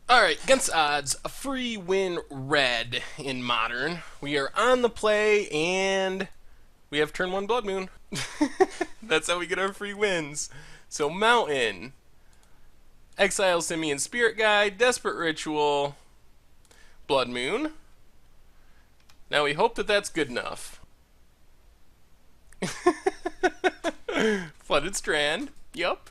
Alright, against odds, a free win red in Modern. We are on the play, and we have turn 1 Blood Moon. That's how we get our free wins. So, Mountain, Exile Simian Spirit Guide, Desperate Ritual, Blood Moon. Now we hope that that's good enough. Flooded Strand. Yup.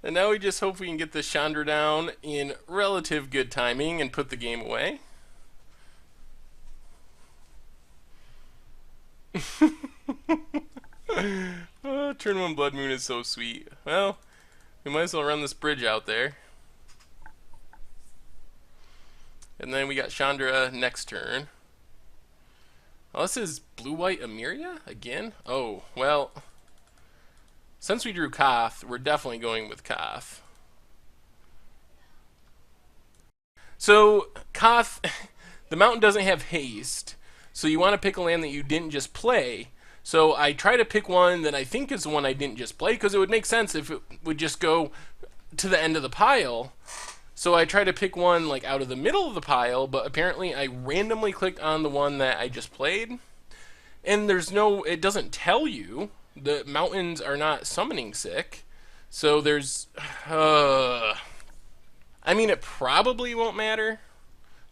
And now we just hope we can get the Chandra down in relative good timing and put the game away. Oh, turn 1 Blood Moon is so sweet. Well, we might as well run this bridge out there. And then we got Chandra next turn. Oh, this is Blue-White Emeria again? Oh, well, since we drew Koth, we're definitely going with Koth. So, Koth, the mountain doesn't have haste, so you want to pick a land that you didn't just play. So I try to pick one that I think is the one I didn't just play, because it would make sense if it would just go to the end of the pile. So I try to pick one like out of the middle of the pile, but apparently I randomly clicked on the one that I just played. And it doesn't tell you. The mountains are not summoning sick. So I mean, it probably won't matter,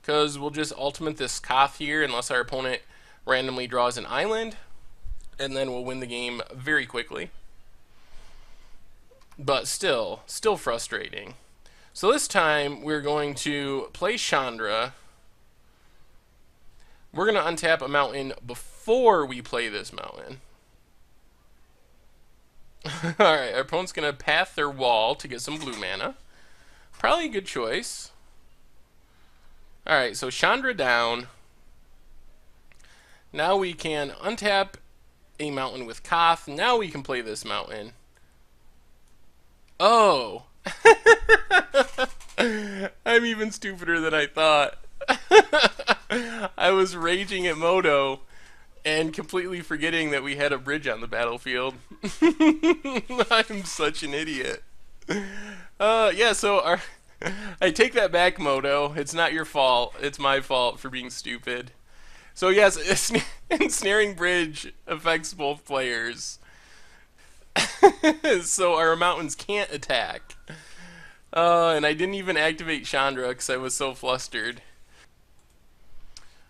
because we'll just ultimate this Koth here unless our opponent randomly draws an island, and then we'll win the game very quickly. But still frustrating. So this time we're going to play Chandra. We're going to untap a mountain before we play this mountain. Alright, our opponent's going to path their wall to get some blue mana. Probably a good choice. Alright, so Chandra down. Now we can untap a mountain with Koth. Now we can play this mountain. Oh! I'm even stupider than I thought. I was raging at Moto and completely forgetting that we had a bridge on the battlefield. I'm such an idiot. Yeah, so I take that back, Moto. It's not your fault. It's my fault for being stupid. So yes, ensnaring bridge affects both players. So our mountains can't attack. And I didn't even activate Chandra because I was so flustered.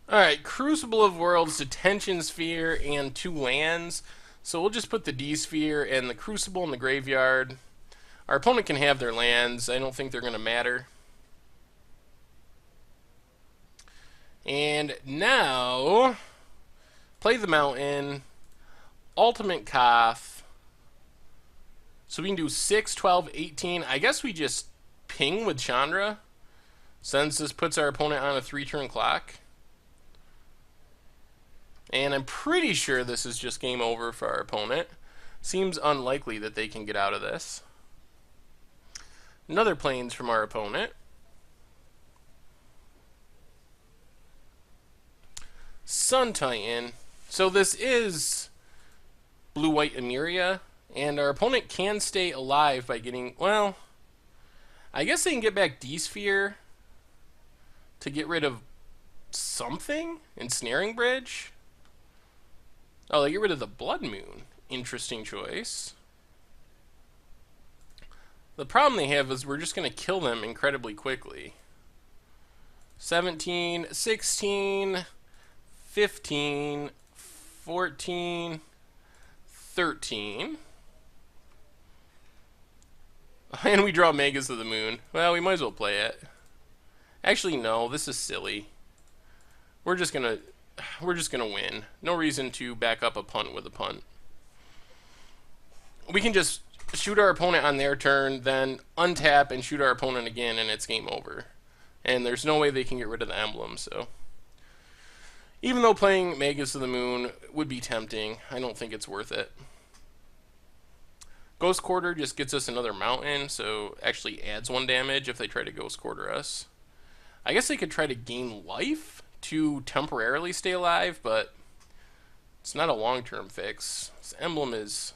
Alright, Crucible of Worlds, Detention Sphere, and 2 lands. So we'll just put the D-Sphere and the Crucible in the graveyard. Our opponent can have their lands. I don't think they're going to matter. And now, play the mountain, Ultimate Koth. So we can do 6, 12, 18. I guess we just ping with Chandra, since this puts our opponent on a 3-turn clock. And I'm pretty sure this is just game over for our opponent. Seems unlikely that they can get out of this. Another plains from our opponent. Sun Titan. So this is Blue-White Emeria, and our opponent can stay alive by getting, well, I guess they can get back D-Sphere to get rid of something? Ensnaring Bridge? Oh, they get rid of the Blood Moon. Interesting choice. The problem they have is we're just going to kill them incredibly quickly. 17, 16, 15, 14, 13. And we draw Magus of the Moon. Well, we might as well play it. Actually, no, this is silly. We're just gonna win. No reason to back up a punt with a punt. We can just shoot our opponent on their turn, then untap and shoot our opponent again, and it's game over. And there's no way they can get rid of the emblem, so. Even though playing Magus of the Moon would be tempting, I don't think it's worth it. Ghost Quarter just gets us another mountain, so actually adds 1 damage if they try to Ghost Quarter us. I guess they could try to gain life to temporarily stay alive, but it's not a long-term fix. This emblem is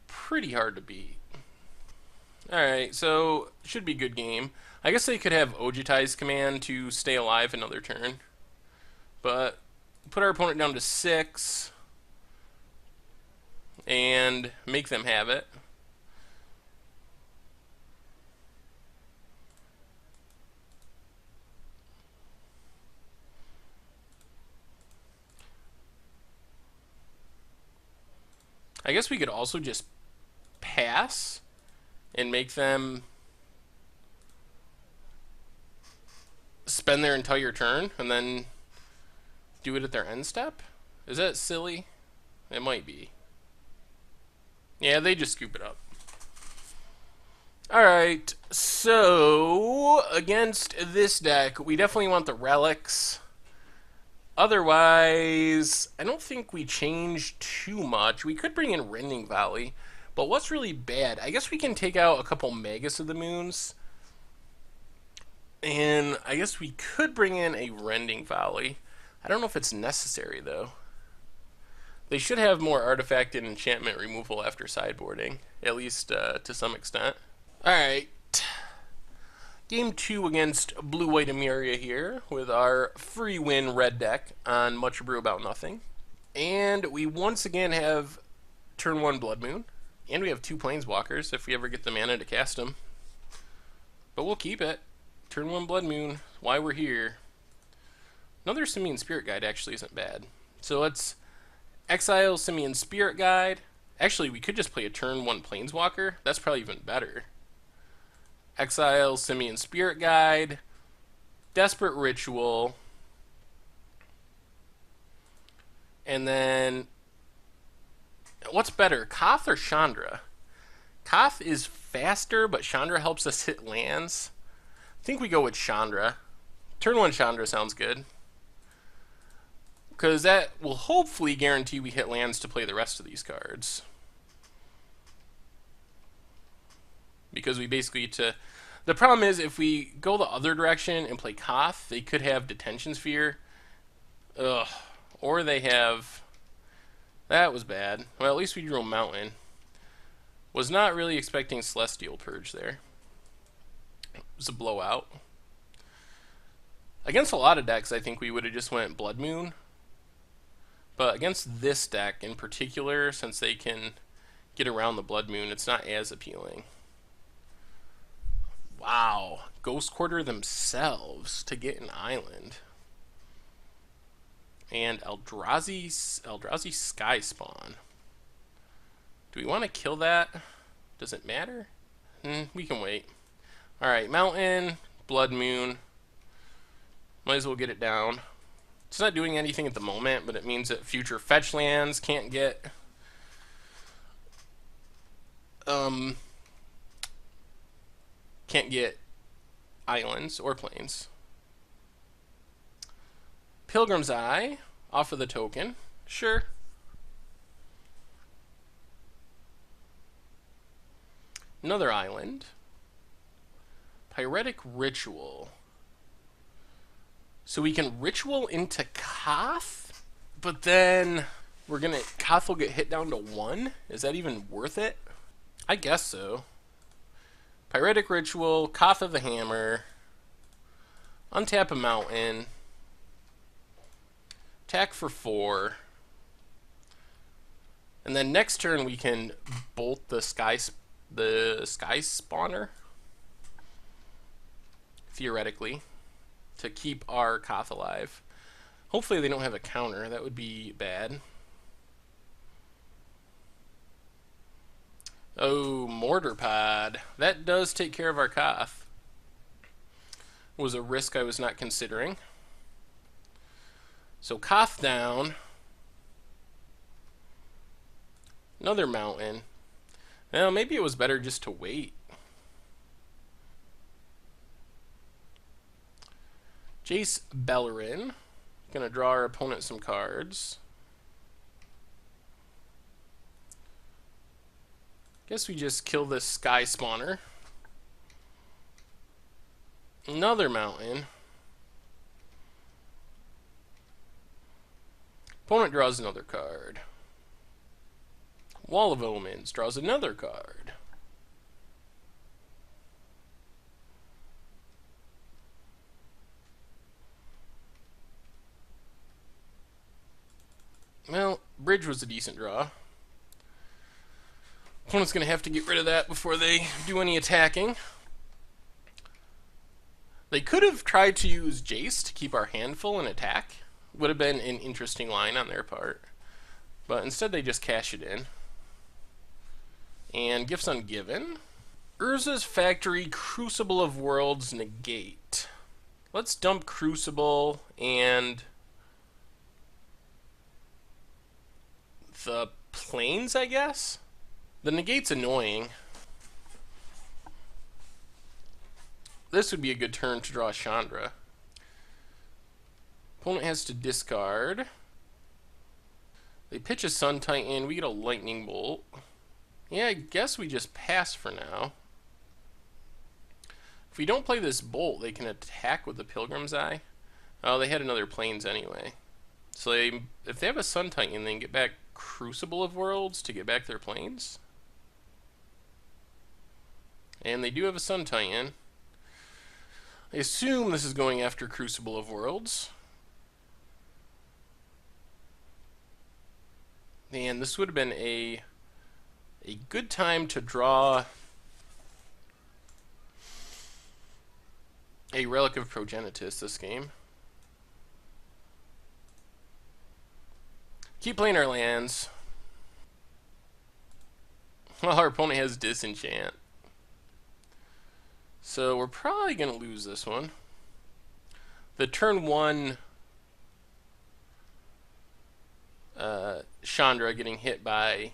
pretty hard to beat. Alright, so should be a good game. I guess they could have Ojutai's command to stay alive another turn. But put our opponent down to 6 and make them have it. I guess we could also just pass and make them spend their entire turn and then do it at their end step? Is that silly? It might be. Yeah, they just scoop it up. Alright, so against this deck, we definitely want the relics. Otherwise, I don't think we change too much. We could bring in Rending Valley, but what's really bad? I guess we can take out a couple Magus of the Moons. And I guess we could bring in a Rending Valley. I don't know if it's necessary, though. They should have more artifact and enchantment removal after sideboarding, at least to some extent. Alright. Game 2 against Blue-White Emeria here with our free win red deck on Much Brew About Nothing. And we once again have turn 1 Blood Moon. And we have 2 Planeswalkers if we ever get the mana to cast them. But we'll keep it. Turn 1 Blood Moon, why we're here. Another Simian Spirit Guide actually isn't bad. So let's exile Simian Spirit Guide. Actually, we could just play a turn 1 Planeswalker. That's probably even better. Exile Simian Spirit Guide. Desperate Ritual. And then, what's better, Koth or Chandra? Koth is faster, but Chandra helps us hit lands. I think we go with Chandra. Turn 1 Chandra sounds good. Because that will hopefully guarantee we hit lands to play the rest of these cards. Because we basically to... The problem is, if we go the other direction and play Koth, they could have Detention Sphere. Ugh. Or they have... That was bad. Well, at least we drew a Mountain. Was not really expecting Celestial Purge there. It was a blowout. Against a lot of decks, I think we would have just went Blood Moon. But against this deck in particular, since they can get around the Blood Moon, it's not as appealing. Wow. Ghost Quarter themselves to get an island. And Eldrazi Sky Spawn. Do we want to kill that? Does it matter? We can wait. Alright, Mountain, Blood Moon. Might as well get it down. It's not doing anything at the moment, but it means that future fetch lands can't get... can't get islands or plains. Pilgrim's Eye, off of the token. Sure. Another island. Pyretic Ritual. So we can Ritual into Koth, but then Koth will get hit down to 1? Is that even worth it? I guess so. Pyretic Ritual, Koth of the Hammer, untap a Mountain, attack for 4, and then next turn we can bolt the Sky Spawner, theoretically, to keep our Koth alive. Hopefully they don't have a counter. That would be bad. Oh, Mortar Pod. That does take care of our Koth. Was a risk I was not considering. So Koth down. Another Mountain. Well, maybe it was better just to wait. Jace Bellerin. Gonna draw our opponent some cards. Guess we just kill this Sky Spawner. Another Mountain. Opponent draws another card. Wall of Omens draws another card. bridge was a decent draw. Opponent's going to have to get rid of that before they do any attacking. They could have tried to use Jace to keep our hand full and attack. Would have been an interesting line on their part. But instead they just cash it in. And gifts Ungiven. Urza's Factory, Crucible of Worlds, negate. Let's dump Crucible and the Plains, I guess? The negate's annoying. This would be a good turn to draw Chandra. Opponent has to discard. They pitch a Sun Titan. We get a Lightning Bolt. Yeah, I guess we just pass for now. If we don't play this Bolt, they can attack with the Pilgrim's Eye. Oh, they had another Plains anyway. So if they have a Sun Titan, they can get back Crucible of Worlds to get back their Plains. And they do have a Sun Titan. I assume this is going after Crucible of Worlds. And this would have been a good time to draw a Relic of Progenitus this game. Keep playing our lands. Well, our opponent has Disenchant. So we're probably going to lose this one. The turn 1 Chandra getting hit by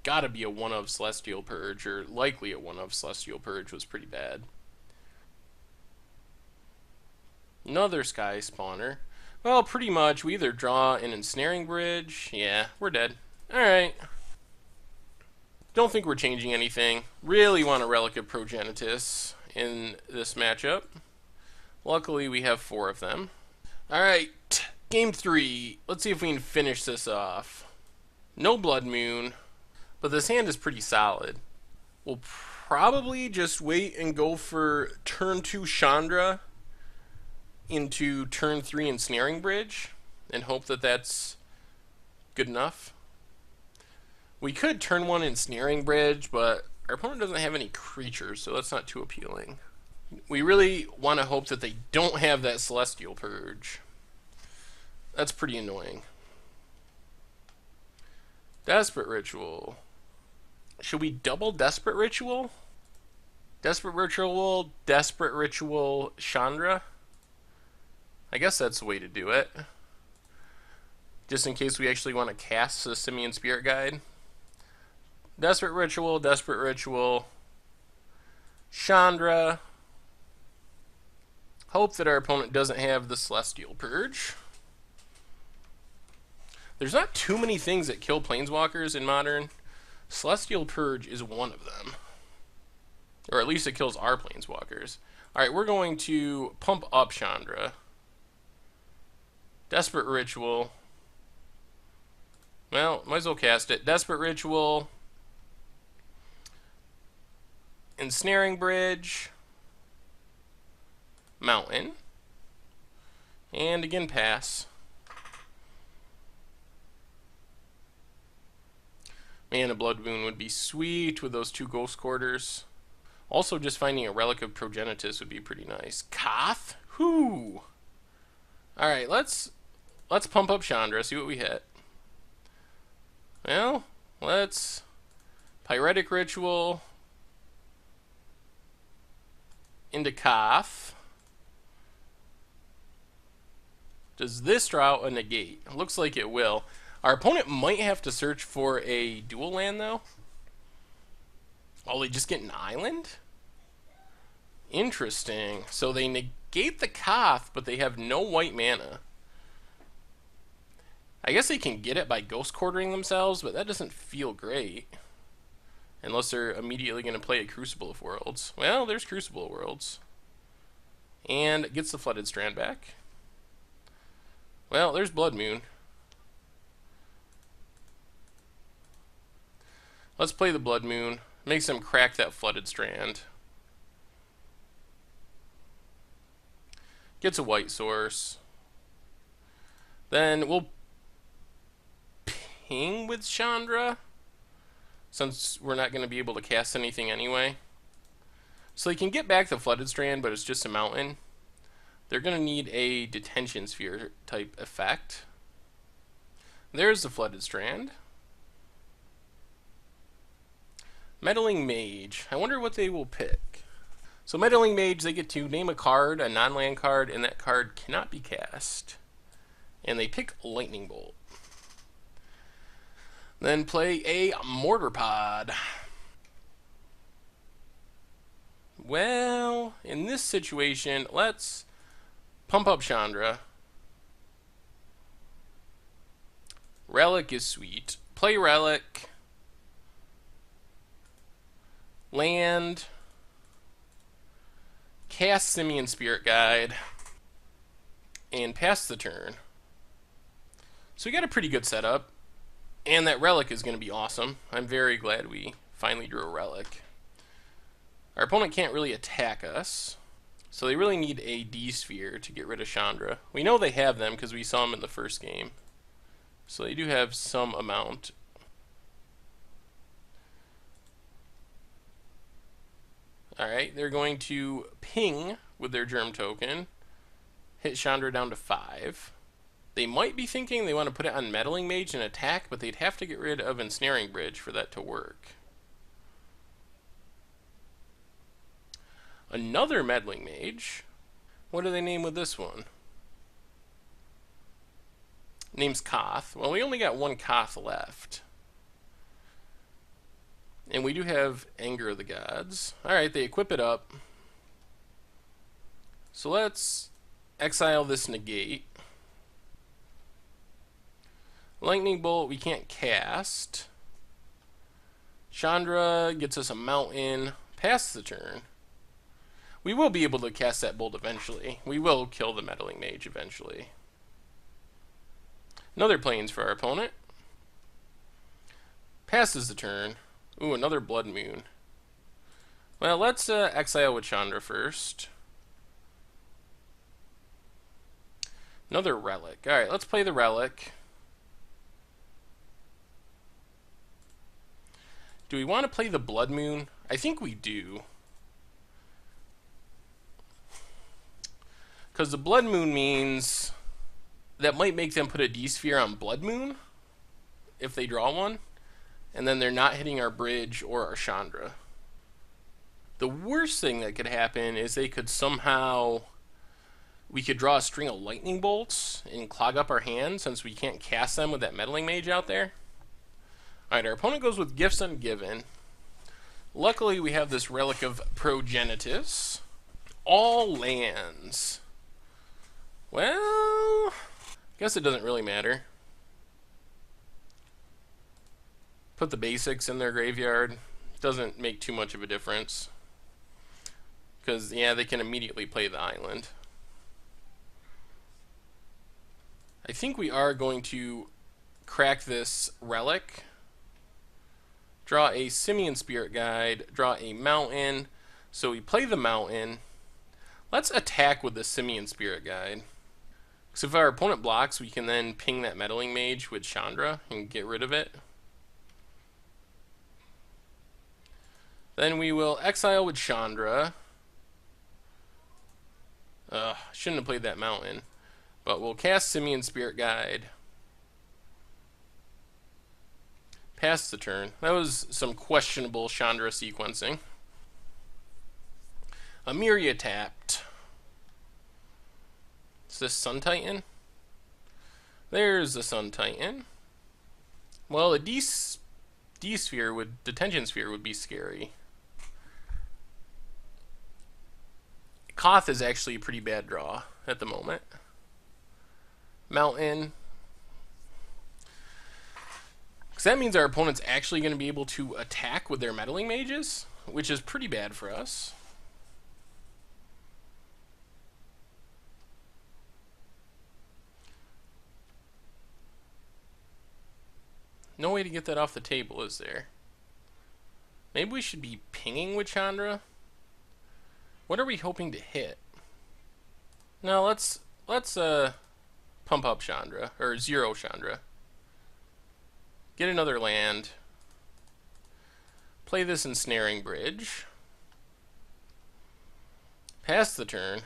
gotta be a 1 of Celestial Purge, or likely a 1 of Celestial Purge, was pretty bad. Another Sky Spawner. Well, pretty much we either draw an Ensnaring Bridge. Yeah, we're dead. Alright. Don't think we're changing anything. Really want a Relic of Progenitus in this matchup. Luckily, we have 4 of them. Alright, game 3. Let's see if we can finish this off. No Blood Moon, but this hand is pretty solid. We'll probably just wait and go for turn 2 Chandra into turn 3 Ensnaring Bridge and hope that that's good enough. We could turn 1 Ensnaring Bridge, but our opponent doesn't have any creatures, so that's not too appealing. We really want to hope that they don't have that Celestial Purge. That's pretty annoying. Desperate Ritual. Should we double Desperate Ritual? Desperate Ritual, Chandra? I guess that's the way to do it. Just in case we actually want to cast the Simian Spirit Guide. Desperate Ritual, Chandra. Hope that our opponent doesn't have the Celestial Purge. There's not too many things that kill Planeswalkers in Modern. Celestial Purge is one of them. Or at least it kills our Planeswalkers. Alright, we're going to pump up Chandra. Desperate Ritual. Well, might as well cast it. Desperate Ritual. Ensnaring Bridge. Mountain. And again, pass. Man, a Blood Moon would be sweet with those 2 Ghost Quarters. Also, just finding a Relic of Progenitus would be pretty nice. Koth? Whoo! Alright, let's pump up Chandra, see what we hit. Well, let's Pyretic Ritual into Koth. Does this draw out a negate? It looks like it will. Our opponent might have to search for a dual land, though. Oh, they just get an island? Interesting. So they negate the Koth, but they have no white mana. I guess they can get it by Ghost Quartering themselves, but that doesn't feel great. Unless they're immediately going to play a Crucible of Worlds. Well, there's Crucible of Worlds. And it gets the Flooded Strand back. Well, there's Blood Moon. Let's play the Blood Moon. Makes them crack that Flooded Strand. Gets a white source. Then we'll ping with Chandra, since we're not going to be able to cast anything anyway. So they can get back the Flooded Strand, but it's just a mountain. They're going to need a Detention Sphere type effect. There's the Flooded Strand. Meddling Mage. I wonder what they will pick. So Meddling Mage, they get to name a card, a non-land card, and that card cannot be cast. And they pick Lightning Bolt. Then play a Mortar Pod. Well, in this situation, let's pump up Chandra. Relic is sweet. Play Relic. Land. Cast Simian Spirit Guide. And pass the turn. So we got a pretty good setup. And that Relic is going to be awesome. I'm very glad we finally drew a Relic. Our opponent can't really attack us. So they really need a D-Sphere to get rid of Chandra. We know they have them because we saw them in the first game. So they do have some amount. Alright, they're going to ping with their Germ Token. Hit Chandra down to 5. They might be thinking they want to put it on Meddling Mage and attack, but they'd have to get rid of Ensnaring Bridge for that to work. Another Meddling Mage. What do they name with this one? Name's Koth. Well, we only got one Koth left. And we do have Anger of the Gods. Alright, they equip it up. So let's exile this Negate. Lightning Bolt we can't cast. Chandra gets us a mountain. Pass the turn. We will be able to cast that bolt eventually. We will kill the Meddling Mage eventually. Another Plains for our opponent. Passes the turn. Ooh, another Blood Moon. Well, let's exile with Chandra first. Another Relic. Alright, let's play the Relic. Do we want to play the Blood Moon? I think we do. Because the Blood Moon means that might make them put a D-Sphere on Blood Moon if they draw one. And then they're not hitting our bridge or our Chandra. The worst thing that could happen is they could somehow... We could draw a string of Lightning Bolts and clog up our hand since we can't cast them with that Meddling Mage out there. Alright, our opponent goes with Gifts Ungiven. Luckily, we have this Relic of Progenitus. All lands. Well, I guess it doesn't really matter. Put the basics in their graveyard. Doesn't make too much of a difference. Because, yeah, they can immediately play the island. I think we are going to crack this Relic. Draw a Simian Spirit Guide. Draw a mountain. So we play the mountain. Let's attack with the Simian Spirit Guide. So if our opponent blocks, we can then ping that Meddling Mage with Chandra and get rid of it. Then we will exile with Chandra. Shouldn't have played that mountain. But we'll cast Simian Spirit Guide. Pass the turn. That was some questionable Chandra sequencing. Emeria tapped. Is this Sun Titan? There's the Sun Titan. Well, a D-Sphere with Detention Sphere would be scary. Koth is actually a pretty bad draw at the moment. Mountain. Because that means our opponent's actually going to be able to attack with their Meddling Mages, which is pretty bad for us. No way to get that off the table, is there? Maybe we should be pinging with Chandra? What are we hoping to hit? No, let's pump up Chandra, or zero Chandra. get another land, play this Ensnaring Bridge, pass the turn.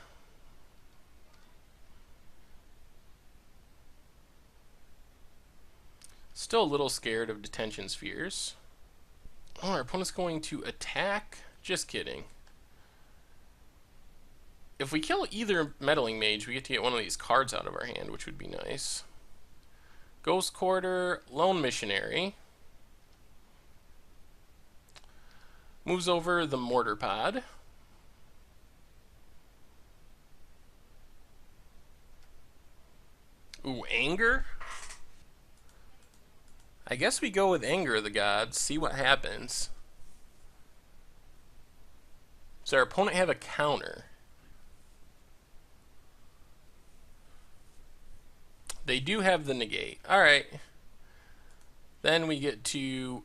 Still a little scared of Detention Spheres. Oh, our opponent's going to attack? Just kidding. If we kill either Meddling Mage, we get to get one of these cards out of our hand, which would be nice. Ghost Quarter, Lone Missionary. Moves over the Mortar Pod. Ooh, Anger? I guess we go with Anger of the Gods, see what happens. Does our opponent have a counter? They do have the negate. Alright. Then we get to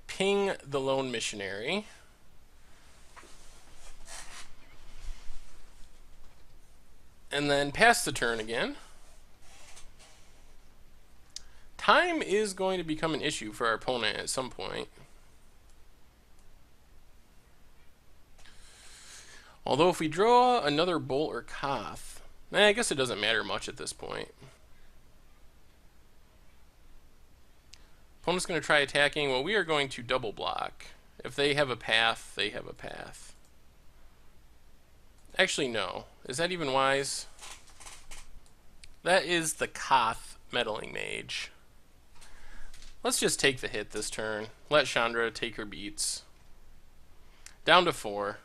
ping the Lone Missionary. And then pass the turn again. Time is going to become an issue for our opponent at some point. Although if we draw another Bolt or Koth, I guess it doesn't matter much at this point. Opponent's going to try attacking. Well, we are going to double block. If they have a path, they have a path. Actually, no. Is that even wise? That is the Koth Meddling Mage. Let's just take the hit this turn. Let Chandra take her beats. Down to 4.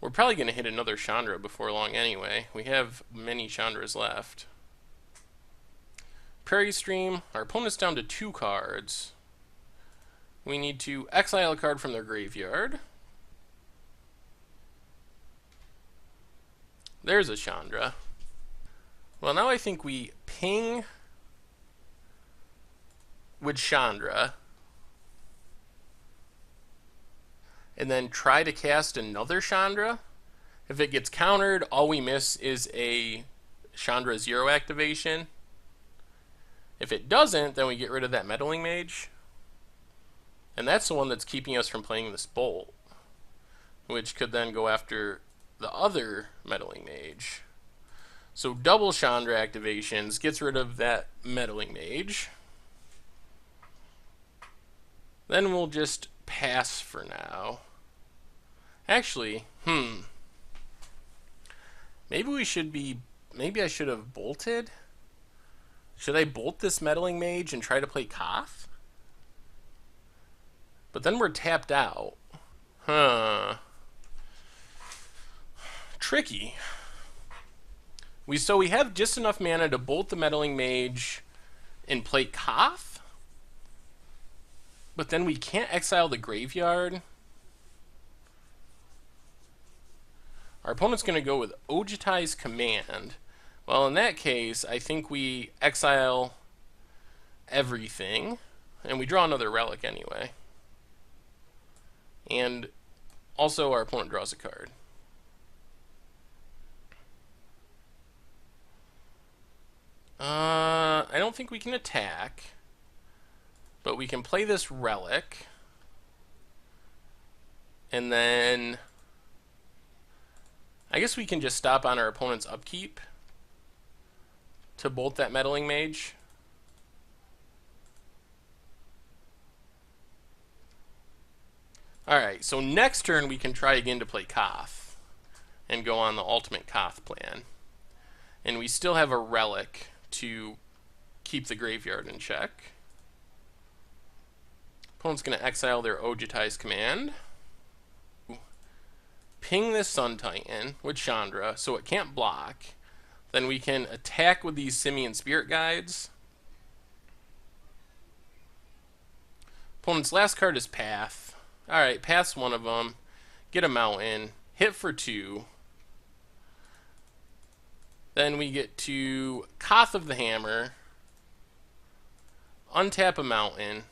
We're probably going to hit another Chandra before long anyway. We have many Chandras left. Prairie Stream. Our opponent's down to 2 cards. We need to exile a card from their graveyard. There's a Chandra. Well, now I think we ping with Chandra and then try to cast another Chandra. If it gets countered, all we miss is a Chandra 0 activation. If it doesn't, then we get rid of that Meddling Mage. And that's the one that's keeping us from playing this Bolt, which could then go after the other Meddling Mage. So double Chandra activations gets rid of that Meddling Mage. Then we'll just pass for now. Actually, maybe I should have bolted? Should I bolt this Meddling Mage and try to play Koth? But then we're tapped out. Tricky. So we have just enough mana to bolt the Meddling Mage and play Koth? But then we can't exile the graveyard. Our opponent's going to go with Ojutai's Command. Well, in that case, I think we exile everything. And we draw another relic anyway. And also our opponent draws a card. I don't think we can attack. But we can play this relic. And then I guess we can just stop on our opponent's upkeep to bolt that Meddling Mage. Alright, so next turn we can try again to play Koth and go on the ultimate Koth plan. And we still have a relic to keep the graveyard in check. Opponent's going to exile their Ojutai's Command. Ping this Sun Titan with Chandra so it can't block. Then we can attack with these Simian Spirit Guides. Opponent's last card is Path. Alright, Path's one of them. Get a Mountain. Hit for 2. Then we get to Koth of the Hammer. Untap a Mountain.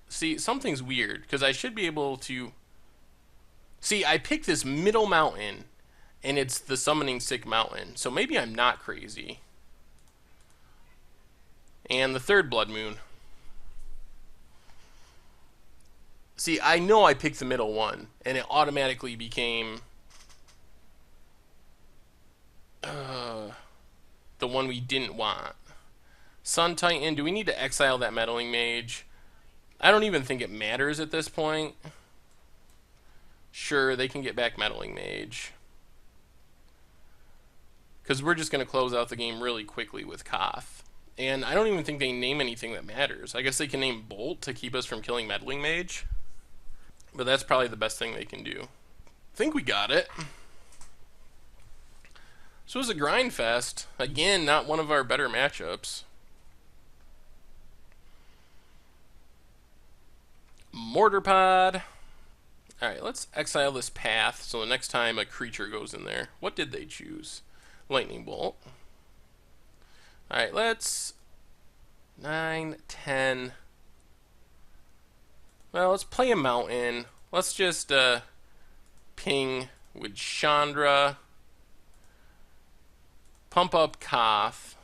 See, something's weird, because I should be able to... See, I picked this middle mountain, and it's the Summoning Sick Mountain. So maybe I'm not crazy. And the third Blood Moon. See, I know I picked the middle one, and it automatically became the one we didn't want. Sun Titan, do we need to exile that Meddling Mage? I don't even think it matters at this point. Sure, they can get back Meddling Mage. Because we're just going to close out the game really quickly with Koth. And I don't even think they name anything that matters. I guess they can name Bolt to keep us from killing Meddling Mage. But that's probably the best thing they can do. I think we got it. So it was a grind fest. Again, not one of our better matchups. Mortar Pod. Alright, let's exile this path so the next time a creature goes in there. What did they choose? Lightning Bolt. Alright, let's 9, 10. Well, let's play a mountain. Let's just ping with Chandra. Pump up Koth.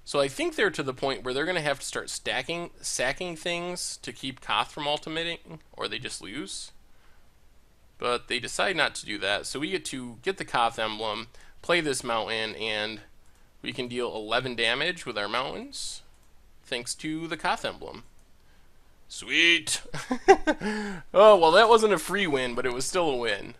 So I think they're to the point where they're going to have to start sacking things to keep Koth from ultimating, or they just lose. But they decide not to do that, so we get to get the Koth emblem, play this mountain, and we can deal 11 damage with our mountains, thanks to the Koth emblem. Sweet! Oh, well, that wasn't a free win, but it was still a win.